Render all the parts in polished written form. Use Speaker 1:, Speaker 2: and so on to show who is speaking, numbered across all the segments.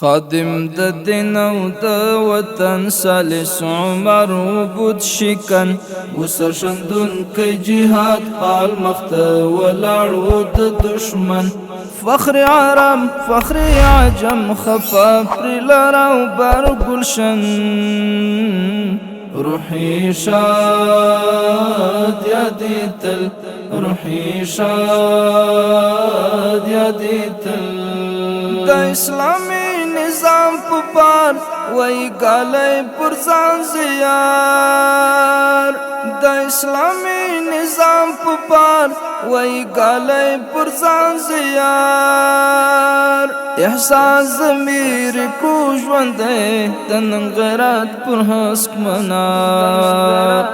Speaker 1: خادم د دین او د وطن سالس عمر عبود شکن وسرشندون کی جهاد حال مخت ولاړو د دشمن فخر عرب فخر عجم خفا پر لراو بر گلشن روحی شاد یادی تل روحی شاد یادی تل د اسلامی نظام پپار وی گالی پرزان زیار د اسلامی نظام پپار وی گالی پرزان زیار احساس ضمیر کو ژوندی د نن غیرت پر هسک منار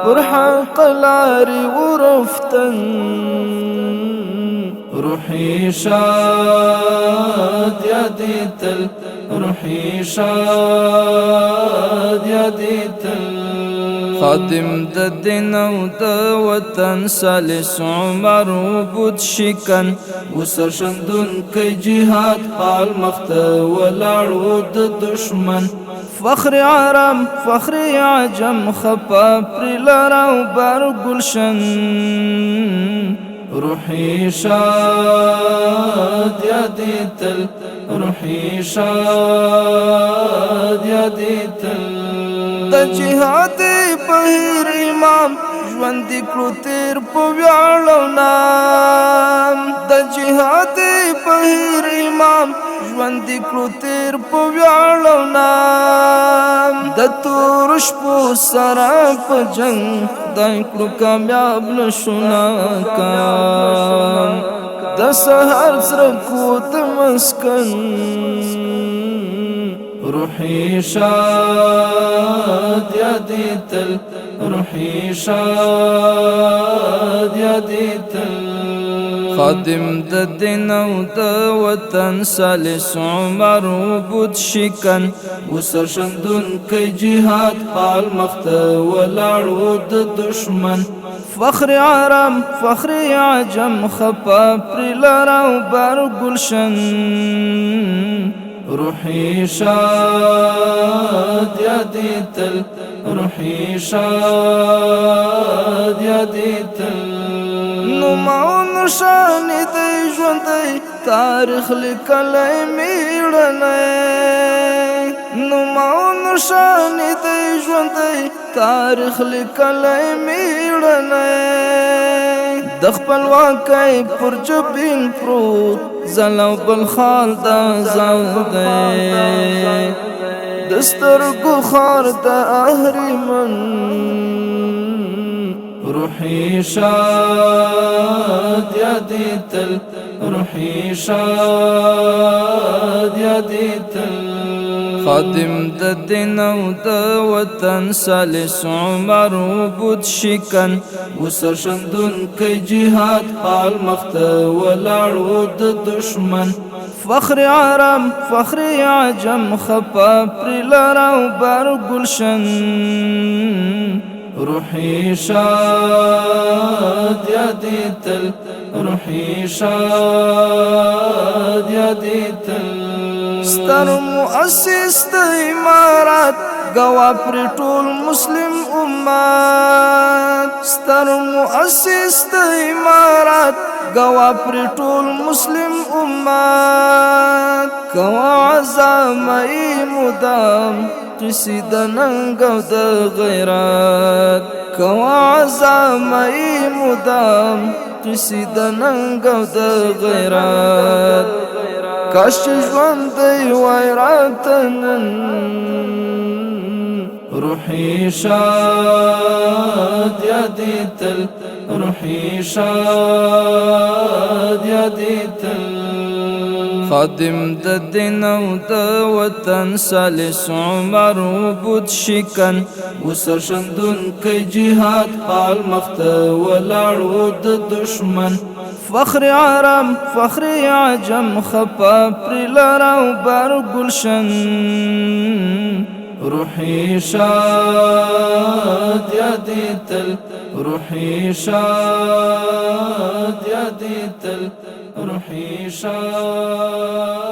Speaker 1: پر حق لاری ورفتن روحی شاد یادی تل روحی شاد یادی تل خادم د دین او د وطن سالس عمر عبود شکن وسرشندون کی جهاد حال مخت ولاړو د دشمن فخر عرب فخر عجم خپا پر لراو بر گلشن روحی شاد یادی تل روحی شاد یادی تل د جهاد بهیر امام ژوند کړو تیر په ویاړو نام د جهاد بهیر امام ژوند کړو تیر په ویاړو نام د تور شپو سره په جنگ دای کړو کامیاب نشو ناکام د سحر سره کوت مسکن روحی شاد یادی تل روحی شاد یادی تل خادم د دین او د وطن سالس عمر عبود شکن وسرشندون کی جهاد حال مخت ولاړو د دشمن فخر عرب فخر عجم خپا پر لراو بر گلشن روحی شاد یادی تل روحی شاد یادی تل نومون شانی دی ژوندی تاریخ لیکلی میړنی نومون شانی دی ژوندی تاریخ لیکلی میړنی د خپلواکۍ پر جبین پروت زلو بل خال د آزادۍ د سترګو خار د اهریمن روحی شاد یادی تل روحی شاد یادی تل خادم د دین او د وطن سالس عمر عبود شکن وسرشندون کی جهاد حال مخت ولاړو د دشمن فخر عرب فخر عجم خپا پر لراو بر گلشن روحی شاد یادی تل روحی شاد یادی تل ستر مؤسس د امارات گوا پر ټول مسلم امت ستر مؤسس د امارات گوا پر ټول مسلم امت گوا عزامي مدام قصی د ننګ او د غیرت گوا عزامي مدام قصی د ننګ او د غیرت کاش ژوند دی وای راتنن روحی شاد یادی تل روحی شاد یادی تل خادم د دین او د وطن سالس عمر عبود شکن وسرشندون کی جهاد حال مخت ولاړو د دشمن فخر عرب فخر عجم خپا پر لراو بر گلشن روحی شاد یادی تل روحی شاد یادی تل روحی شاد